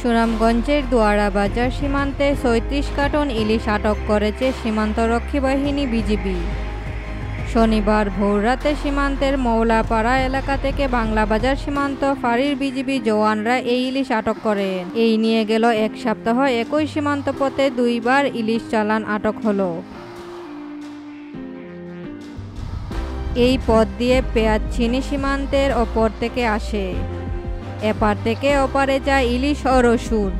সুনামগঞ্জের দোয়ারা বাজার সীমান্তে ৩৬ কার্টন ইলিশ আটক করেছে সীমান্তরক্ষী বাহিনী বিজিবি। শনিবার ভোররাতে সীমান্তের মৌলাপাড়া এলাকা থেকে বাংলাবাজার সীমান্ত ফাঁড়ির বিজিবি জওয়ানরা এই ইলিশ আটক করেন। এই নিয়ে গেল এক সপ্তাহ একই সীমান্ত পথে ২ বার ইলিশ চালান আটক হলো। এই পথ দিয়ে পেঁয়াজচিনি সীমান্তের ওপর থেকে আসে, এপার থেকে ওপারে যায় ইলিশ ও রসুন।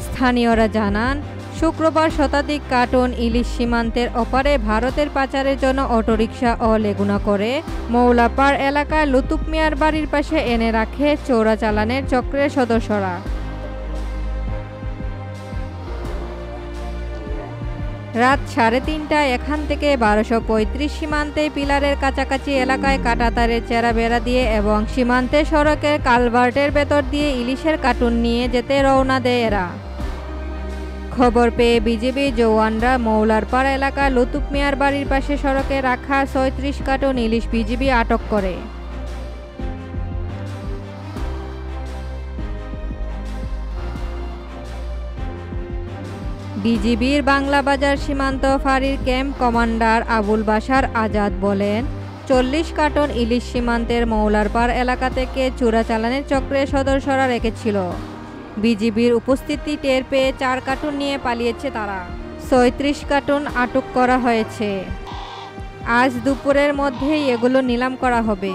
স্থানীয়রা জানান, শুক্রবার শতাধিক কার্টন ইলিশ সীমান্তের ওপারে ভারতের পাচারের জন্য অটোরিকশা ও লেগুনা করে মৌলাপাড় এলাকায় লুতুফ মিয়ার বাড়ির পাশে এনে রাখে চোরাচালানের চক্রের সদস্যরা। রাত ৩:৩০টায় এখান থেকে ১২৩৫ সীমান্তে পিলারের কাছাকাছি এলাকায় কাঁটাতারের চেরা বেড়া দিয়ে এবং সীমান্তে সড়কের কালভার্টের ভেতর দিয়ে ইলিশের কার্টুন নিয়ে যেতে রওনা দেয় এরা। খবর পেয়ে বিজিবি জওয়ানরা মৌলারপাড় এলাকার লুতুফ মিয়ার বাড়ির পাশে সড়কে রাখা ৩৬ কার্টন ইলিশ বিজিবি আটক করে। বিজিবির বাংলাবাজার সীমান্ত ফাঁড়ির ক্যাম্প কমান্ডার আবুল বাশার আজাদ বলেন, ৪০ কার্টন ইলিশ সীমান্তের মৌলারপাড় এলাকা থেকে চোরাচালানের চক্রের সদস্যরা রেখেছিল। বিজিবির উপস্থিতি টের পেয়ে ৪ কার্টন নিয়ে পালিয়েছে তারা। ৩৬ কার্টন আটক করা হয়েছে। আজ দুপুরের মধ্যেই এগুলো নিলাম করা হবে।